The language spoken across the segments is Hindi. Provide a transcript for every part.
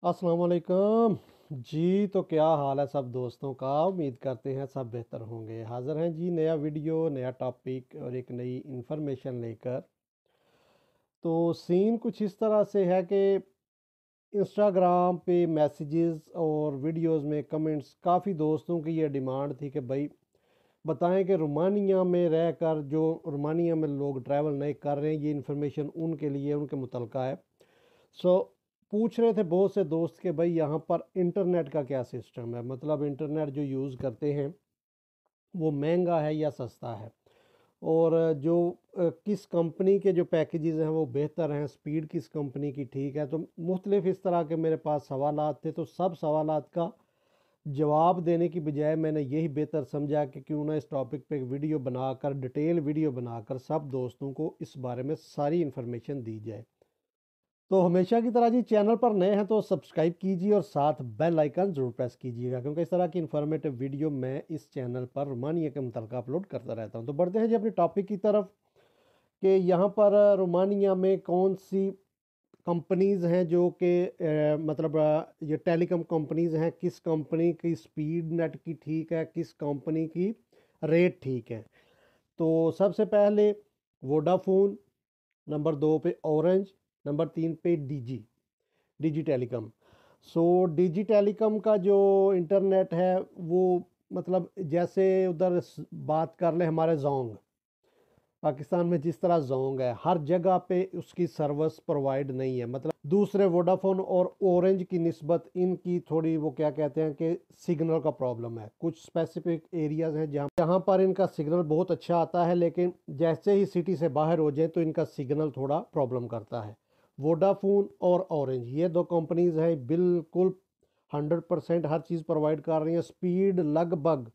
अस्सलाम वालेकुम जी। तो क्या हाल है सब दोस्तों का। उम्मीद करते हैं सब बेहतर होंगे। हाज़िर हैं जी, नया वीडियो, नया टॉपिक और एक नई इन्फॉर्मेशन लेकर। तो सीन कुछ इस तरह से है कि इंस्टाग्राम पे मैसेजेस और वीडियोस में कमेंट्स, काफ़ी दोस्तों की ये डिमांड थी कि भाई बताएं कि रोमानिया में रहकर जो रोमानिया में लोग ट्रैवल नहीं कर रहे हैं, ये इन्फॉर्मेशन उनके लिए उनके मुतलका है। सो पूछ रहे थे बहुत से दोस्त के भाई यहाँ पर इंटरनेट का क्या सिस्टम है, मतलब इंटरनेट जो यूज़ करते हैं वो महंगा है या सस्ता है, और जो किस कंपनी के जो पैकेजेस हैं वो बेहतर हैं, स्पीड किस कंपनी की ठीक है। तो मुख्तलिफ इस तरह के मेरे पास सवालात थे। तो सब सवालात का जवाब देने की बजाय मैंने यही बेहतर समझा कि क्यों ना इस टॉपिक पे एक वीडियो बनाकर, डिटेल वीडियो बनाकर सब दोस्तों को इस बारे में सारी इन्फॉर्मेशन दी जाए। तो हमेशा की तरह जी, चैनल पर नए हैं तो सब्सक्राइब कीजिए और साथ बेल आइकन ज़रूर प्रेस कीजिएगा, क्योंकि इस तरह की इन्फॉर्मेटिव वीडियो मैं इस चैनल पर रोमानिया के मुतल्लिक़ अपलोड करता रहता हूं। तो बढ़ते हैं जी अपने टॉपिक की तरफ कि यहाँ पर रोमानिया में कौन सी कंपनीज़ हैं जो कि मतलब ये टेलीकॉम कंपनीज़ हैं, किस कंपनी की स्पीड नेट की ठीक है, किस कंपनी की रेट ठीक है। तो सबसे पहले वोडाफोन, नंबर 2 पे ऑरेंज, नंबर 3 पे डिजी टेलीकॉम। सो डिजी टेलीकॉम का जो इंटरनेट है वो, मतलब जैसे उधर बात कर ले हमारे जोंग, पाकिस्तान में जिस तरह जोंग है, हर जगह पे उसकी सर्विस प्रोवाइड नहीं है। मतलब दूसरे वोडाफोन और ऑरेंज की निस्बत इनकी थोड़ी, वो क्या कहते हैं कि सिग्नल का प्रॉब्लम है। कुछ स्पेसिफिक एरियाज हैं जहाँ जहाँ पर इनका सिग्नल बहुत अच्छा आता है, लेकिन जैसे ही सिटी से बाहर हो जाए तो इनका सिग्नल थोड़ा प्रॉब्लम करता है। वोडाफोन और ऑरेंज, ये दो कंपनीज हैं, बिल्कुल 100% हर चीज़ प्रोवाइड कर रही हैं। स्पीड लगभग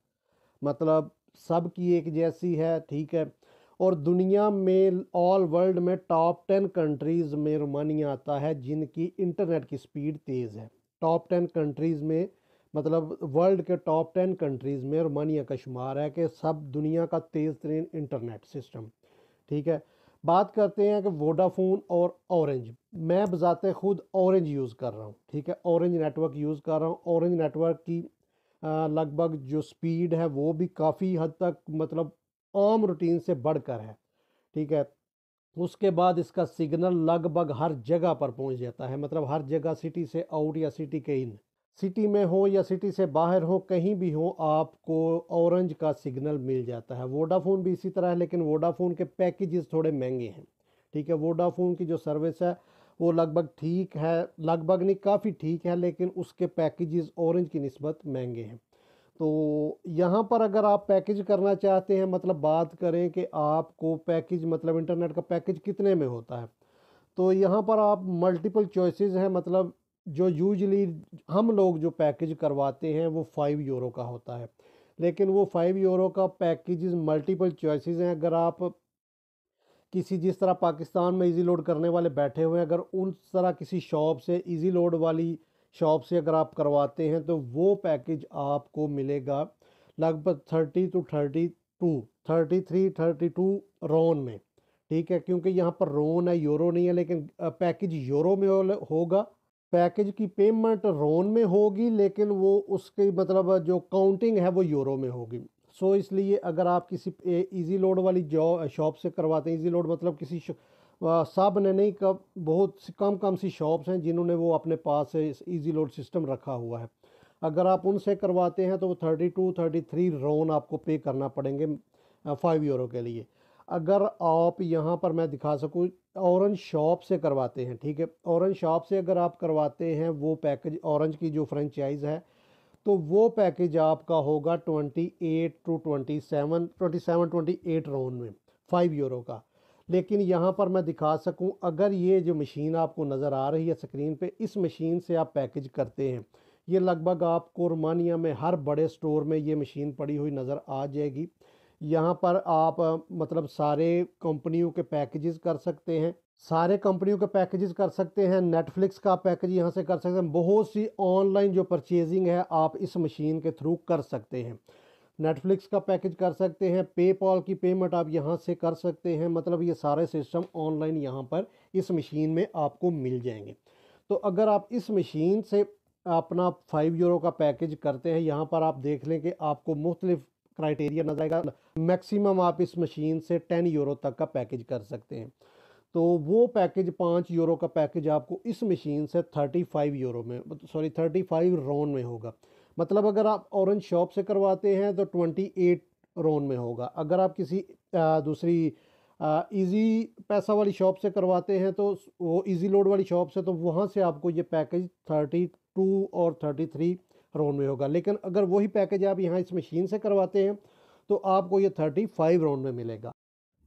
मतलब सबकी एक जैसी है, ठीक है। और दुनिया में ऑल वर्ल्ड में टॉप 10 कंट्रीज़ में रोमानिया आता है जिनकी इंटरनेट की स्पीड तेज़ है। टॉप 10 कंट्रीज़ में, मतलब वर्ल्ड के टॉप 10 कंट्रीज़ में रोमानिया का शुमार है कि सब दुनिया का तेज़ तरीन इंटरनेट सिस्टम, ठीक है। बात करते हैं कि वोडाफोन और ऑरेंज। मैं बजाते खुद ऑरेंज यूज़ कर रहा हूँ, ठीक है, ऑरेंज नेटवर्क यूज़ कर रहा हूँ। ऑरेंज नेटवर्क की लगभग जो स्पीड है वो भी काफ़ी हद तक, मतलब आम रूटीन से बढ़कर है, ठीक है। उसके बाद इसका सिग्नल लगभग हर जगह पर पहुंच जाता है, मतलब हर जगह, सिटी से आउट या सिटी के इन, सिटी में हो या सिटी से बाहर हो, कहीं भी हो आपको ऑरेंज का सिग्नल मिल जाता है। वोडाफोन भी इसी तरह है, लेकिन वोडाफोन के पैकेजेस थोड़े महंगे हैं, ठीक है। वोडाफोन की जो सर्विस है वो लगभग ठीक है, लगभग नहीं काफ़ी ठीक है, लेकिन उसके पैकेजेस ऑरेंज की निस्बत महंगे हैं। तो यहाँ पर अगर आप पैकेज करना चाहते हैं, मतलब बात करें कि आपको पैकेज, मतलब इंटरनेट का पैकेज कितने में होता है, तो यहाँ पर आप मल्टीपल चॉइसेस हैं। मतलब जो यूजली हम लोग जो पैकेज करवाते हैं वो 5 यूरो का होता है, लेकिन वो 5 यूरो का पैकेज मल्टीपल चॉइसेस हैं। अगर आप किसी, जिस तरह पाकिस्तान में इजी लोड करने वाले बैठे हुए हैं, अगर उस तरह किसी शॉप से, इजी लोड वाली शॉप से अगर आप करवाते हैं तो वो पैकेज आपको मिलेगा लगभग 33 टू 32 रोन में, ठीक है। क्योंकि यहाँ पर रोन है, यूरो नहीं है, लेकिन पैकेज यूरो में होगा। पैकेज की पेमेंट रोन में होगी, लेकिन वो उसकी मतलब जो काउंटिंग है वो यूरो में होगी। सो इसलिए अगर आप किसी इजी लोड वाली जॉ शॉप से करवाते हैं, इजी लोड मतलब किसी सब ने नहीं, कब बहुत सी कम कम सी शॉप्स हैं जिन्होंने वो अपने पास इजी लोड सिस्टम रखा हुआ है। अगर आप उनसे करवाते हैं तो वो 32-33 रोन आपको पे करना पड़ेंगे 5 यूरो के लिए। अगर आप यहाँ पर मैं दिखा सकूँ, ऑरेंज शॉप से करवाते हैं, ठीक है, ऑरेंज शॉप से अगर आप करवाते हैं वो पैकेज, ऑरेंज की जो फ्रेंचाइज है, तो वो पैकेज आपका होगा 28 रोन में, 5 यूरो का। लेकिन यहाँ पर मैं दिखा सकूँ, अगर ये जो मशीन आपको नज़र आ रही है स्क्रीन पे, इस मशीन से आप पैकेज करते हैं, ये लगभग आपको रोमानिया में हर बड़े स्टोर में ये मशीन पड़ी हुई नज़र आ जाएगी। यहाँ पर आप मतलब सारे कंपनियों के पैकेजेस कर सकते हैं, सारे कंपनियों के पैकेजेस कर सकते हैं। नेटफ्लिक्स का पैकेज यहाँ से कर सकते हैं। बहुत सी ऑनलाइन जो परचेजिंग है आप इस मशीन के थ्रू कर सकते हैं। नेटफ्लिक्स का पैकेज कर सकते हैं, पेपॉल की पेमेंट आप यहाँ से कर सकते हैं। मतलब ये सारे सिस्टम ऑनलाइन यहाँ पर इस मशीन में आपको मिल जाएंगे। तो अगर आप इस मशीन से अपना 5 यूरो का पैकेज करते हैं, यहाँ पर आप देख लें कि आपको मुख्तलिफ क्राइटेरिया नजर आएगा। मैक्सिमम आप इस मशीन से 10 यूरो तक का पैकेज कर सकते हैं। तो वो पैकेज 5 यूरो का पैकेज आपको इस मशीन से 35 यूरो में, सॉरी 35 रोन में होगा। मतलब अगर आप ऑरेंज शॉप से करवाते हैं तो 28 रोन में होगा। अगर आप किसी दूसरी इजी पैसा वाली शॉप से करवाते हैं तो वो इजी लोड वाली शॉप से, तो वहाँ से आपको ये पैकेज 32 और 33 रोन में होगा। लेकिन अगर वही पैकेज आप यहाँ इस मशीन से करवाते हैं तो आपको ये 35 रोन में मिलेगा।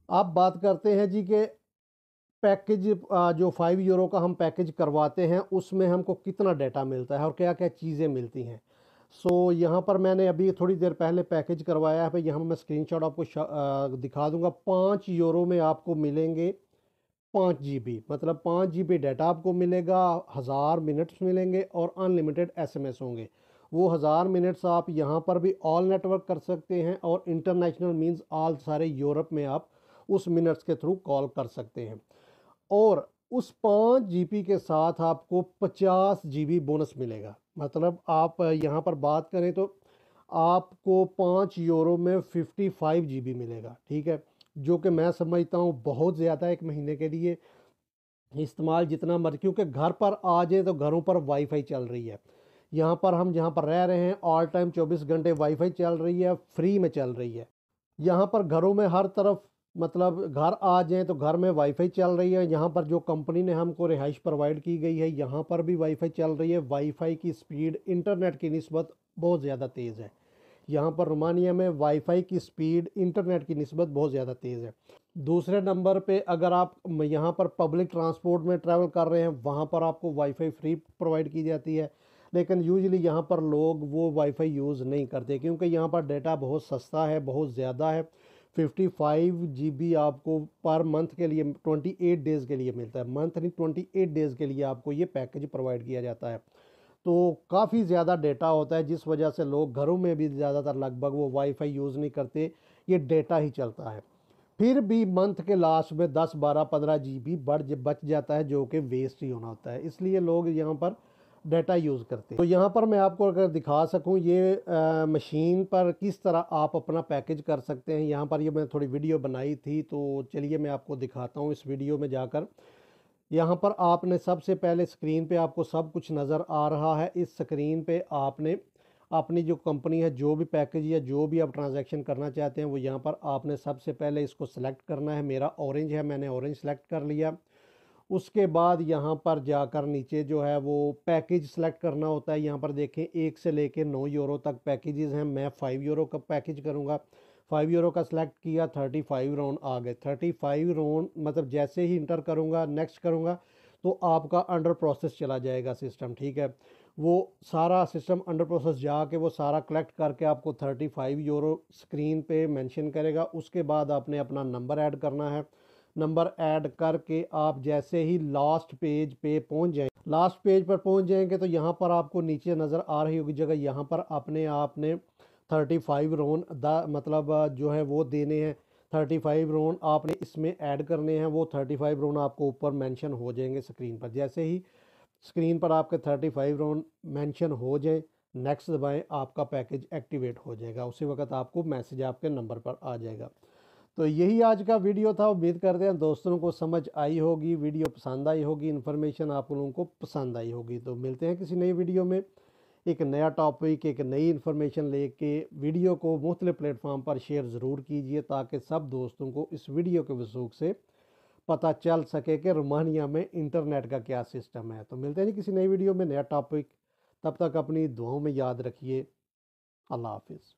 आप बात करते हैं जी के पैकेज जो 5 यूरो का हम पैकेज करवाते हैं उसमें हमको कितना डाटा मिलता है और क्या क्या चीज़ें मिलती हैं। सो यहाँ पर मैंने अभी थोड़ी देर पहले पैकेज करवाया है, यहाँ मैं स्क्रीनशॉट आपको दिखा दूंगा। 5 यूरो में आपको मिलेंगे 5 GB, मतलब 5 GB डाटा आपको मिलेगा, 1000 मिनट्स मिलेंगे और अनलिमिटेड SMS होंगे। वो 1000 मिनट्स आप यहाँ पर भी ऑल नेटवर्क कर सकते हैं और इंटरनेशनल मींस ऑल सारे यूरोप में आप उस मिनट्स के थ्रू कॉल कर सकते हैं। और उस 5 GB के साथ आपको 50 GB बोनस मिलेगा। मतलब आप यहाँ पर बात करें तो आपको 5 यूरो में 55 GB मिलेगा, ठीक है, जो कि मैं समझता हूँ बहुत ज़्यादा एक महीने के लिए इस्तेमाल जितना मर्जी, क्योंकि घर पर आ जाए तो घरों पर वाईफाई चल रही है। यहाँ पर हम जहाँ पर रह रहे हैं ऑल टाइम 24 घंटे वाईफाई चल रही है, फ्री में चल रही है। यहाँ पर घरों में हर तरफ, मतलब घर आ जाएं तो घर में वाईफाई चल रही है। यहाँ पर जो कंपनी ने हमको रिहाइश प्रोवाइड की गई है यहाँ पर भी वाईफाई चल रही है। वाईफाई की स्पीड इंटरनेट की निस्बत बहुत ज़्यादा तेज़ है। यहाँ पर रोमानिया में वाईफाई की स्पीड इंटरनेट की निस्बत बहुत ज़्यादा तेज़ है। दूसरे नंबर पे अगर आप यहाँ पर पब्लिक ट्रांसपोर्ट में ट्रैवल कर रहे हैं वहाँ पर आपको वाईफाई फ्री प्रोवाइड की जाती है। लेकिन यूजुअली यहाँ पर लोग वो वाईफाई यूज़ नहीं करते क्योंकि यहाँ पर डाटा बहुत सस्ता है, बहुत ज़्यादा है। 55 GB आपको पर मंथ के लिए 28 डेज़ के लिए मिलता है। मंथ नहीं, 28 डेज़ के लिए आपको ये पैकेज प्रोवाइड किया जाता है। तो काफ़ी ज़्यादा डेटा होता है जिस वजह से लोग घरों में भी ज़्यादातर लगभग वो वाईफाई यूज़ नहीं करते, ये डेटा ही चलता है। फिर भी मंथ के लास्ट में 10, 12, 15 GB बच जाता है जो कि वेस्ट ही होना होता है, इसलिए लोग यहाँ पर डाटा यूज़ करते हैं। तो यहाँ पर मैं आपको अगर दिखा सकूँ ये मशीन पर किस तरह आप अपना पैकेज कर सकते हैं, यहाँ पर ये मैं थोड़ी वीडियो बनाई थी तो चलिए मैं आपको दिखाता हूँ। इस वीडियो में जाकर यहाँ पर आपने सबसे पहले स्क्रीन पे आपको सब कुछ नज़र आ रहा है। इस स्क्रीन पे आपने अपनी जो कंपनी है, जो भी पैकेज या जो भी आप ट्रांजैक्शन करना चाहते हैं वो यहाँ पर आपने सबसे पहले इसको सिलेक्ट करना है। मेरा ऑरेंज है, मैंने ऑरेंज सेलेक्ट कर लिया। उसके बाद यहाँ पर जाकर नीचे जो है वो पैकेज सेलेक्ट करना होता है। यहाँ पर देखें 1 से लेके 9 यूरो तक पैकेजेस हैं। मैं 5 यूरो का पैकेज करूँगा। 5 यूरो का सिलेक्ट किया, 35 राउंड आ गए। 35 राउंड मतलब जैसे ही इंटर करूँगा, नेक्स्ट करूँगा तो आपका अंडर प्रोसेस चला जाएगा सिस्टम, ठीक है। वो सारा सिस्टम अंडर प्रोसेस जाके वो सारा कलेक्ट करके आपको 35 यूरो स्क्रीन पे मेंशन करेगा। उसके बाद आपने अपना नंबर ऐड करना है। नंबर ऐड करके आप जैसे ही लास्ट पेज पे पहुंच जाएं, लास्ट पेज पर पहुंच जाएंगे तो यहाँ पर आपको नीचे नज़र आ रही होगी जगह, यहाँ पर अपने आपने 35 रोन मतलब जो है वो देने हैं। 35 रोन आपने इसमें ऐड करने हैं। वो 35 रोन आपको ऊपर मेंशन हो जाएंगे स्क्रीन पर। जैसे ही स्क्रीन पर आपके 35 रोन मेंशन हो जाए, नेक्स्ट दबाएं, आपका पैकेज एक्टिवेट हो जाएगा। उसी वक्त आपको मैसेज आपके नंबर पर आ जाएगा। तो यही आज का वीडियो था। उम्मीद करते हैं दोस्तों को समझ आई होगी, वीडियो पसंद आई होगी, इन्फॉर्मेशन आप लोगों को पसंद आई होगी। तो मिलते हैं किसी नई वीडियो में, एक नया टॉपिक, एक नई इन्फॉर्मेशन लेके। वीडियो को मुख्तलिफ प्लेटफॉर्म पर शेयर ज़रूर कीजिए ताकि सब दोस्तों को इस वीडियो के वसूख से पता चल सके कि रोमानिया में इंटरनेट का क्या सिस्टम है। तो मिलते हैं किसी नई वीडियो में, नया टॉपिक। तब तक अपनी दुआओं में याद रखिए। अल्लाह हाफिज़।